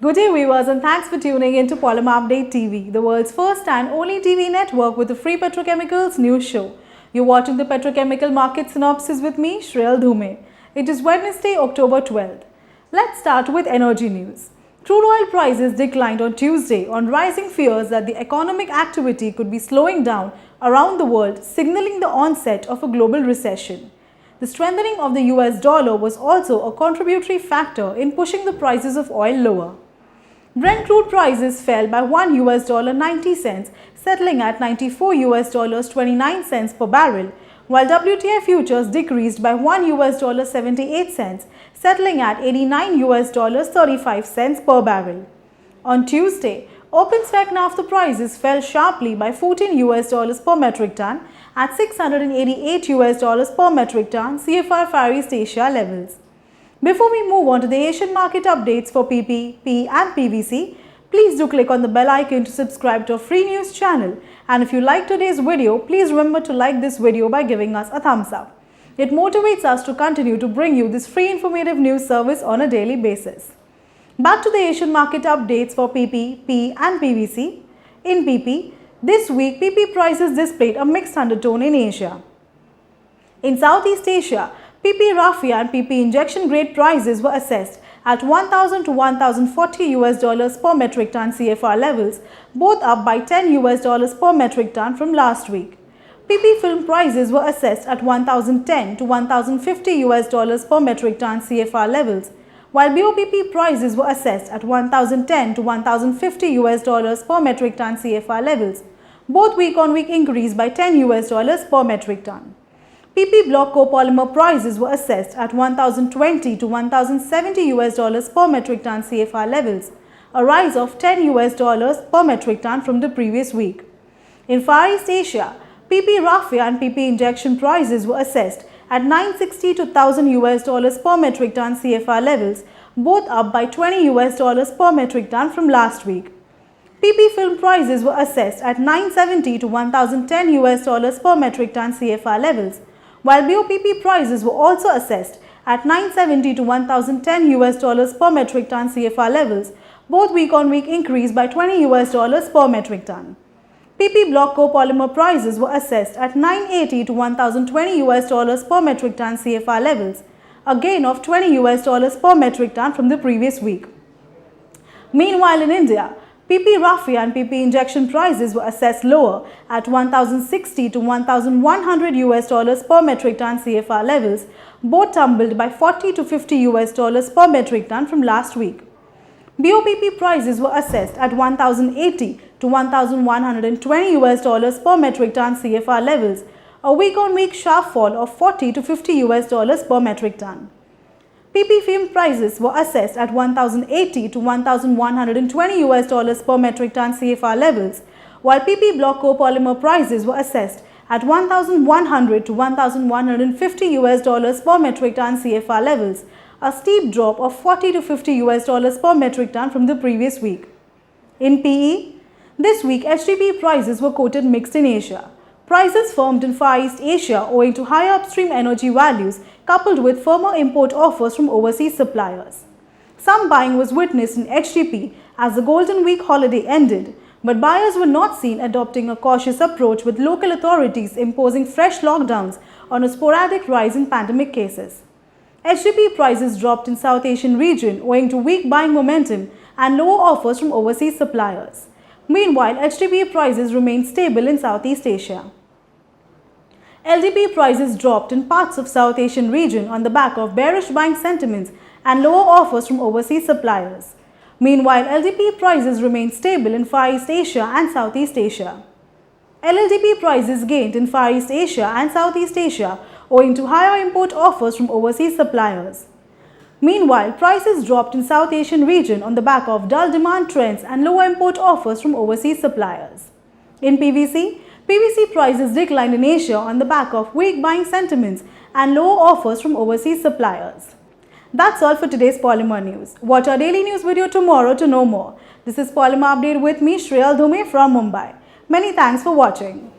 Good day viewers and thanks for tuning in to Polymerupdate TV, the world's first and only TV network with a free petrochemicals news show. You're watching the petrochemical market synopsis with me, Shreyal Dhume. It is Wednesday, October 12th. Let's start with energy news. Crude oil prices declined on Tuesday on rising fears that the economic activity could be slowing down around the world, signaling the onset of a global recession. The strengthening of the US dollar was also a contributory factor in pushing the prices of oil lower. Brent crude prices fell by $1.90, settling at $94.29 per barrel, while WTI futures decreased by $1.78, settling at $89.35 per barrel. On Tuesday, open spec naphtha prices fell sharply by $14 per metric ton at $688 per metric ton CFR Far East Asia levels. Before we move on to the Asian market updates for PP, P and PVC, please do click on the bell icon to subscribe to our free news channel, and if you like today's video, please remember to like this video by giving us a thumbs up. It motivates us to continue to bring you this free informative news service on a daily basis. Back to the Asian market updates for PP, P and PVC. In PP, this week PP prices displayed a mixed undertone in Asia. In Southeast Asia, PP raffia and PP injection grade prices were assessed at $1,000 to $1,040 per metric ton CFR levels, both up by $10 per metric ton from last week. PP film prices were assessed at $1,010 to $1,050 per metric ton CFR levels, while BOPP prices were assessed at $1,010 to $1,050 per metric ton CFR levels, both week-on-week increased by $10 per metric ton. PP block copolymer prices were assessed at $1,020 to $1,070 per metric ton CFR levels, a rise of $10 per metric ton from the previous week. In Far East Asia, PP raffia and PP injection prices were assessed at $960 to $1,000 per metric ton CFR levels, both up by $20 per metric ton from last week. PP film prices were assessed at $970 to $1,010 per metric ton CFR levels, while BOPP prices were also assessed at $970 to $1,010 per metric ton CFR levels, both week-on-week increased by $20 per metric ton. PP block copolymer prices were assessed at $980 to $1,020 per metric ton CFR levels, a gain of $20 per metric ton from the previous week. Meanwhile, in India, PP raffia and PP injection prices were assessed lower at $1,060 to $1,100 per metric ton CFR levels, both tumbled by $40 to $50 per metric ton from last week. BOPP prices were assessed at $1,080 to $1,120 per metric ton CFR levels, a week-on-week sharp fall of $40 to $50 per metric ton. PP film prices were assessed at $1,080 to $1,120 per metric ton CFR levels, while PP block copolymer prices were assessed at $1,100 to $1,150 per metric ton CFR levels, a steep drop of $40 to $50 per metric ton from the previous week. In PE, this week HDPE prices were quoted mixed in Asia. Prices firmed in Far East Asia owing to higher upstream energy values coupled with firmer import offers from overseas suppliers. Some buying was witnessed in HDPE as the Golden Week holiday ended, but buyers were not seen adopting a cautious approach, with local authorities imposing fresh lockdowns on a sporadic rise in pandemic cases. HDPE prices dropped in South Asian region owing to weak buying momentum and lower offers from overseas suppliers. Meanwhile, HDPE prices remained stable in Southeast Asia. LDPE prices dropped in parts of South Asian region on the back of bearish buying sentiments and lower offers from overseas suppliers. Meanwhile, LDPE prices remained stable in Far East Asia and Southeast Asia. LLDPE prices gained in Far East Asia and Southeast Asia owing to higher import offers from overseas suppliers. Meanwhile, prices dropped in South Asian region on the back of dull demand trends and lower import offers from overseas suppliers. In PVC prices declined in Asia on the back of weak buying sentiments and lower offers from overseas suppliers. That's all for today's Polymer News. Watch our daily news video tomorrow to know more. This is Polymer Update with me, Shreyal Dhume from Mumbai. Many thanks for watching.